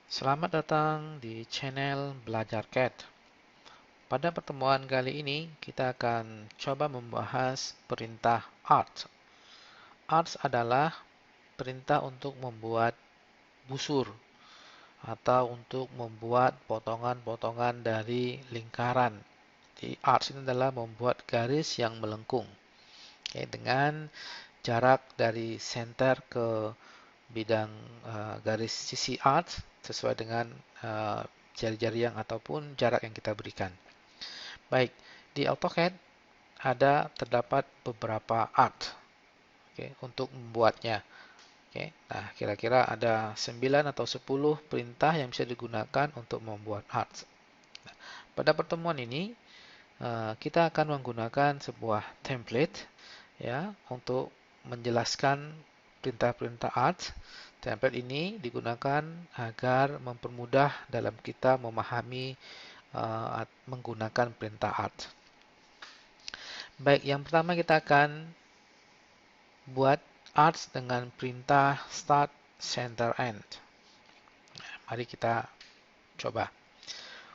Selamat datang di channel Belajar CAD. Pada pertemuan kali ini, kita akan coba membahas perintah ART. ART adalah perintah untuk membuat busur atau untuk membuat potongan-potongan dari lingkaran. Jadi ART ini adalah membuat garis yang melengkung. Dengan jarak dari center ke bidang garis sisi ART sesuai dengan jari-jari yang ataupun jarak yang kita berikan. Baik, di AutoCAD terdapat beberapa art, untuk membuatnya. Nah, kira-kira ada 9 atau 10 perintah yang bisa digunakan untuk membuat art. Nah, pada pertemuan ini kita akan menggunakan sebuah template ya untuk menjelaskan perintah-perintah art. Template ini digunakan agar mempermudah dalam kita memahami menggunakan perintah art. Baik, yang pertama kita akan buat art dengan perintah start, center, end. Mari kita coba.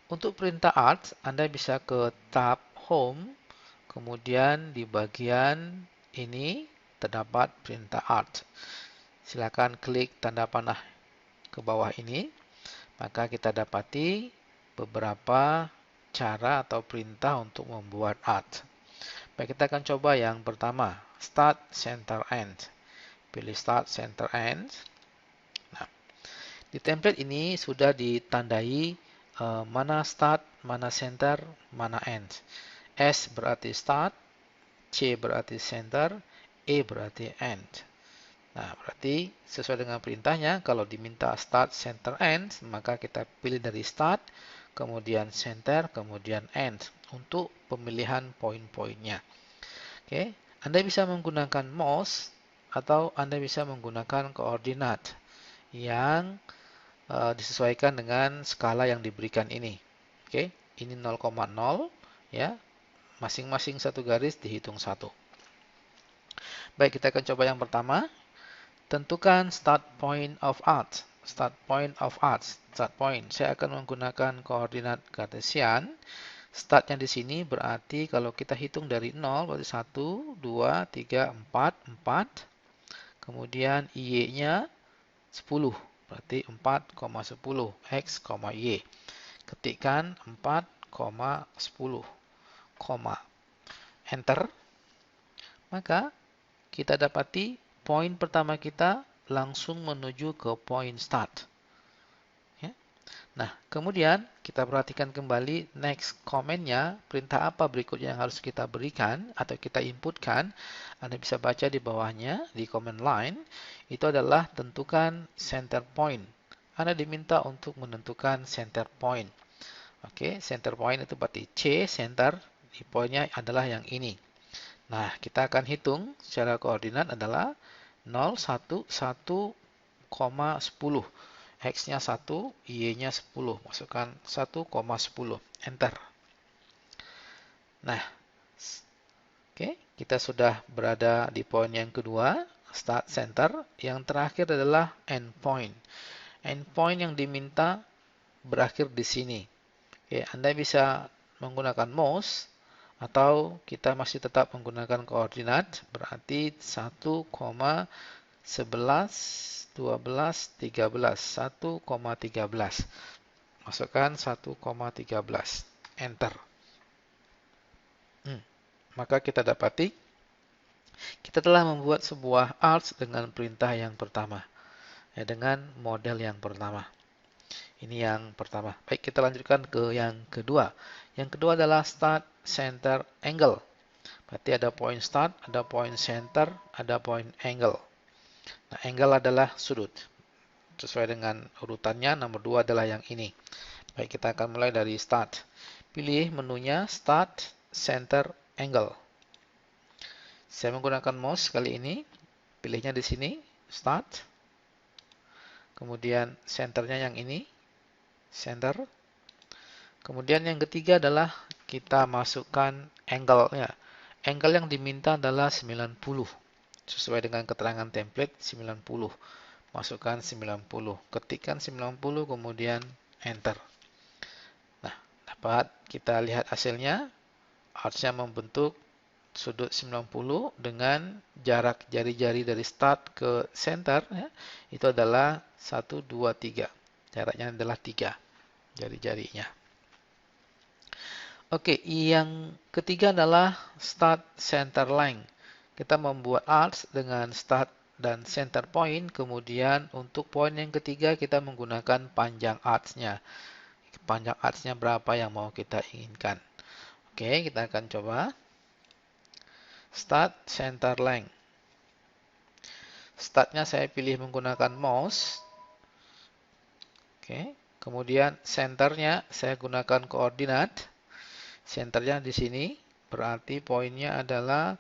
Untuk perintah art, Anda bisa ke tab home, kemudian di bagian ini terdapat perintah art. Silakan klik tanda panah ke bawah ini, maka kita dapati beberapa cara atau perintah untuk membuat art. Baik, kita akan coba yang pertama, start, center, end. Pilih start, center, end. Nah, di template ini sudah ditandai mana start, mana center, mana end. S berarti start, C berarti center, E berarti end. Nah, berarti sesuai dengan perintahnya, kalau diminta start, center, end, maka kita pilih dari start, kemudian center, kemudian end untuk pemilihan poin-poinnya. Oke, Anda bisa menggunakan mouse atau Anda bisa menggunakan koordinat yang disesuaikan dengan skala yang diberikan ini. Oke, ini 0,0 ya, masing-masing satu garis dihitung 1. Baik, kita akan coba yang pertama. Tentukan start point of art. Start point of art. Start point. Saya akan menggunakan koordinat kartesian. Startnya di sini berarti kalau kita hitung dari 0 berarti 1, 2, 3, 4, 4. Kemudian Y-nya 10. Berarti 4,10 X, Y. Ketikkan 4,10, Enter. Maka kita dapati poin pertama kita langsung menuju ke poin start. Ya. Nah, kemudian kita perhatikan kembali next comment-nya, perintah apa berikutnya yang harus kita berikan atau kita inputkan. Anda bisa baca di bawahnya, di comment line, itu adalah tentukan center point. Anda diminta untuk menentukan center point. Oke, center point itu berarti C, center, di poinnya adalah yang ini. Nah, kita akan hitung secara koordinat adalah 0, 1, 1,10. X-nya 1, Y-nya 10. Masukkan 1,10. Enter. Nah, oke, kita sudah berada di poin yang kedua, start center. Yang terakhir adalah end point. End point yang diminta berakhir di sini. Oke, Anda bisa menggunakan mouse atau kita masih tetap menggunakan koordinat, berarti 1,11, 12, 13, 1,13. Masukkan 1,13. Enter. Maka kita dapati kita telah membuat sebuah art dengan perintah yang pertama. Dengan model yang pertama. Ini yang pertama. Baik, kita lanjutkan ke yang kedua. Yang kedua adalah start, center, angle. Berarti ada point start, ada point center, ada point angle. Nah, angle adalah sudut. Sesuai dengan urutannya, nomor 2 adalah yang ini. Baik, kita akan mulai dari start. Pilih menunya start, center, angle. Saya menggunakan mouse kali ini. Pilihnya di sini, start. Kemudian centernya yang ini, center. Kemudian yang ketiga adalah kita masukkan angle-nya. Angle yang diminta adalah 90. Sesuai dengan keterangan template 90. masukkan 90. Ketikkan 90, kemudian enter. Nah, dapat kita lihat hasilnya. Artsnya membentuk sudut 90 dengan jarak jari-jari dari start ke center, ya, itu adalah 1, 2, 3. Jaraknya adalah 3 jari-jarinya. Oke, yang ketiga adalah start center line. Kita membuat arcs dengan start dan center point, kemudian untuk poin yang ketiga kita menggunakan panjang arcsnya. Panjang arcsnya berapa yang mau kita inginkan. Oke, kita akan coba. Start center line. Startnya saya pilih menggunakan mouse. Oke, kemudian centernya saya gunakan koordinat. Centernya di sini, berarti poinnya adalah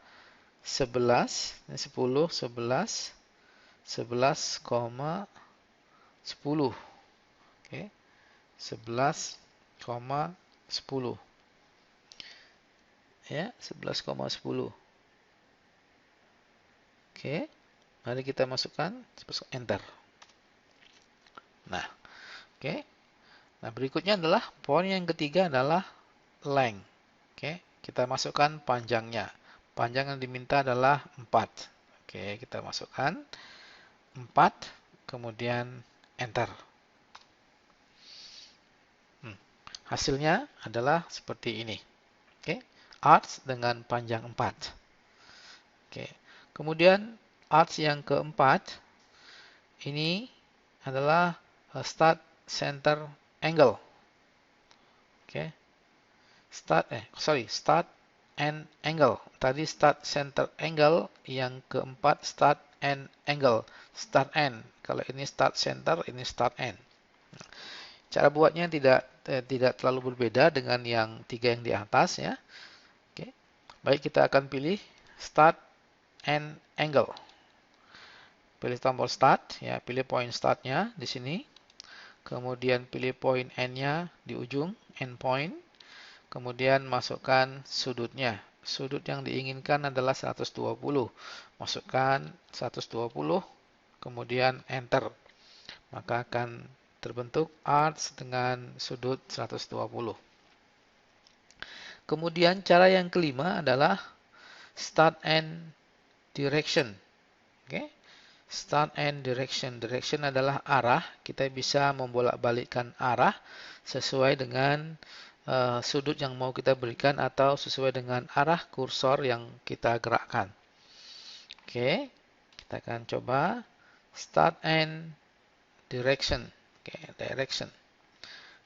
11, 10, 11, 11,10. Oke, 11,10. Ya, 11,10. Oke, mari kita masukkan, enter. Nah, oke. Nah, berikutnya adalah poin yang ketiga adalah length. Oke, kita masukkan panjangnya. Panjang yang diminta adalah 4. Oke, kita masukkan 4, kemudian enter. Hasilnya adalah seperti ini. Oke, arcs dengan panjang 4. Oke, kemudian arcs yang keempat ini adalah start center angle. Oke. Start and angle. Tadi start center angle, yang keempat start and angle. Start and. Kalau ini start center, ini start and. Cara buatnya tidak terlalu berbeda dengan yang tiga yang di atas, ya. Oke. Baik, kita akan pilih start and angle. Pilih tombol start, ya, pilih poin startnya di sini. Kemudian pilih poin end-nya di ujung, end point. Kemudian masukkan sudutnya. Sudut yang diinginkan adalah 120. Masukkan 120, kemudian enter. Maka akan terbentuk arcs dengan sudut 120. Kemudian cara yang kelima adalah start and direction. Oke. Start and direction. Direction adalah arah. Kita bisa membolak-balikkan arah sesuai dengan sudut yang mau kita berikan atau sesuai dengan arah kursor yang kita gerakkan. Oke, kita akan coba start and direction. Oke, direction.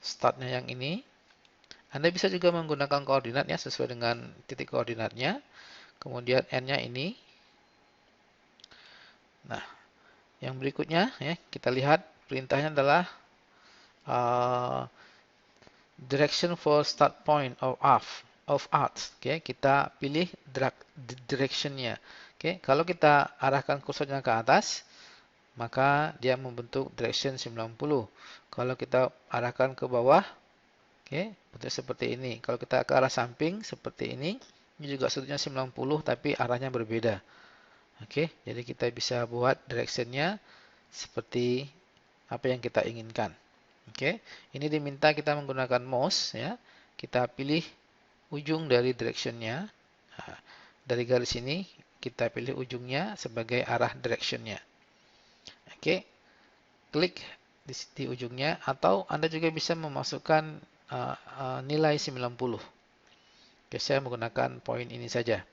Startnya yang ini. Anda bisa juga menggunakan koordinat, ya, sesuai dengan titik koordinatnya. Kemudian end-nya ini. Nah, yang berikutnya, ya, kita lihat perintahnya adalah direction for start point of arcs. Oke, kita pilih directionnya. Oke, kalau kita arahkan kursornya ke atas, maka dia membentuk direction 90. Kalau kita arahkan ke bawah, oke, bentuk seperti ini. Kalau kita ke arah samping seperti ini juga sudutnya 90 tapi arahnya berbeda. Oke, jadi kita bisa buat directionnya seperti apa yang kita inginkan. Oke, ini diminta kita menggunakan mouse, ya. Kita pilih ujung dari directionnya. Nah, dari garis ini kita pilih ujungnya sebagai arah directionnya. Oke, klik di ujungnya, atau Anda juga bisa memasukkan nilai 90. Oke, saya menggunakan poin ini saja.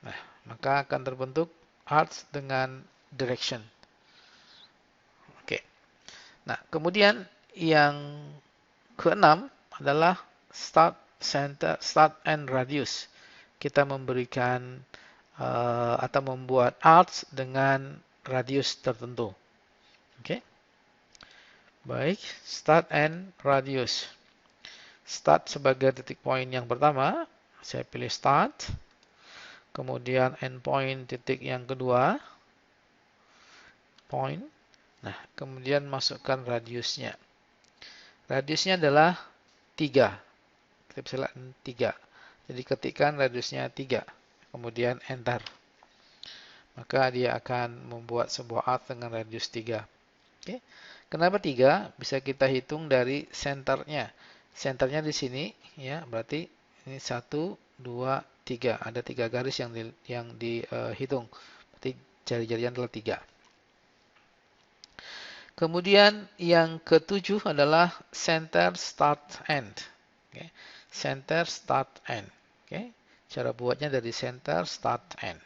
Nah, maka akan terbentuk arcs dengan direction. Oke. Nah, kemudian yang keenam adalah start and radius. Kita memberikan atau membuat arcs dengan radius tertentu. Oke. Baik, start and radius. Start sebagai titik poin yang pertama, saya pilih start. Kemudian endpoint titik yang kedua, point. Nah, kemudian masukkan radiusnya. Radiusnya adalah 3. Kita bisa lihat 3. Jadi ketikkan radiusnya 3. Kemudian enter. maka dia akan membuat sebuah arc dengan radius 3. Oke. Kenapa 3? Bisa kita hitung dari senternya. Senternya di sini, ya, berarti ini 1, 2, 3. Ada 3 garis yang dihitung. Berarti jari-jarinya adalah 3. Kemudian yang ketujuh adalah center start end. Oke. Center start end. Oke. Cara buatnya dari center start end.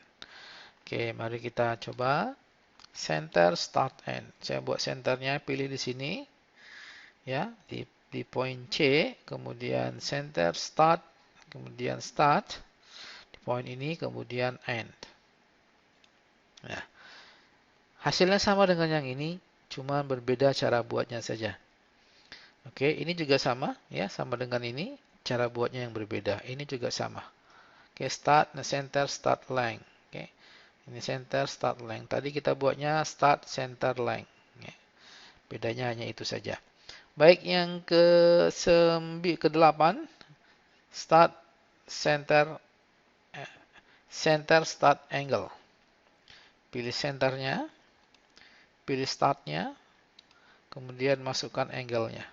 Oke, mari kita coba. Center start end. Saya buat centernya, pilih di sini, ya, di point C, kemudian center start, kemudian start, di point ini, kemudian end. Nah, hasilnya sama dengan yang ini, cuma berbeda cara buatnya saja. Oke, ini juga sama, ya, sama dengan ini, cara buatnya yang berbeda. Ini juga sama. Oke, start, center, start length. Oke, ini center, start length. Tadi kita buatnya start, center, length. Bedanya hanya itu saja. Baik, yang ke-8, start, center, start angle. Pilih centernya, pilih startnya, kemudian masukkan angle-nya.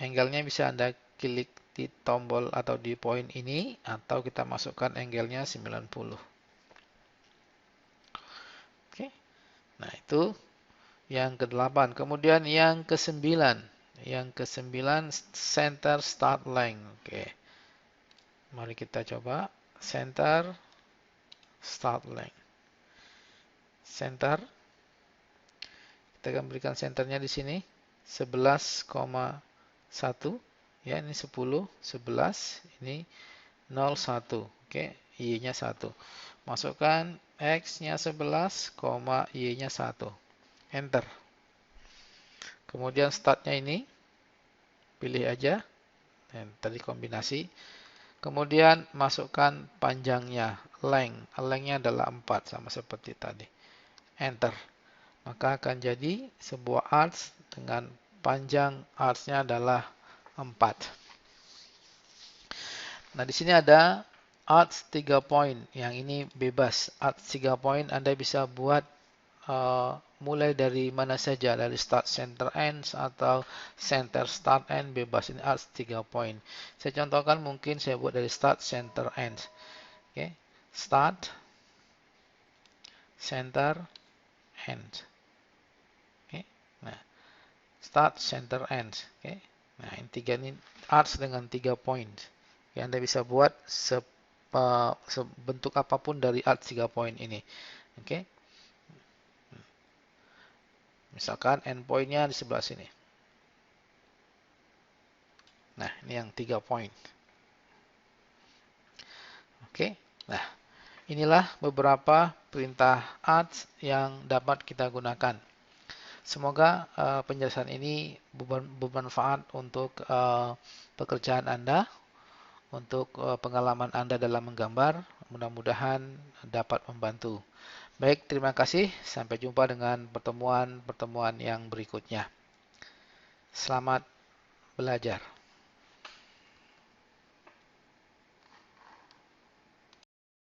Angle-nya bisa Anda klik di tombol atau di poin ini, atau kita masukkan angle-nya 90. Oke. Nah, itu yang ke-8. Kemudian yang ke-9. Yang ke-9, center start length. Oke. Mari kita coba. Center start length. Center. Kita akan berikan centernya di sini. 11,1. Ya, ini 10, 11. Ini 0,1. Oke. Y-nya 1. Masukkan X-nya 11, Y-nya 1. Enter. Kemudian startnya ini, pilih aja. Dan tadi kombinasi. Kemudian masukkan panjangnya, length. Length-nya adalah 4, sama seperti tadi. Enter. Maka akan jadi sebuah arch dengan panjang arch-nya adalah 4. Nah, di sini ada arch 3 point. Yang ini bebas. Arch 3 point Anda bisa buat mulai dari mana saja, dari start center ends atau center start end, bebas. Ini arch 3 point. Saya contohkan, mungkin saya buat dari start center ends. Oke. Start center end. Oke. Nah, start center ends. Oke. Nah, ini 3 ini arch dengan 3 point. Oke, Anda bisa buat sebentuk apapun dari arch 3 point ini. Oke. Misalkan endpoint-nya di sebelah sini. Nah, ini yang 3 point. Oke. Nah, inilah beberapa perintah arch yang dapat kita gunakan. Semoga penjelasan ini bermanfaat untuk pekerjaan Anda, untuk pengalaman Anda dalam menggambar. Mudah-mudahan dapat membantu. Baik, terima kasih. Sampai jumpa dengan pertemuan-pertemuan yang berikutnya. Selamat belajar.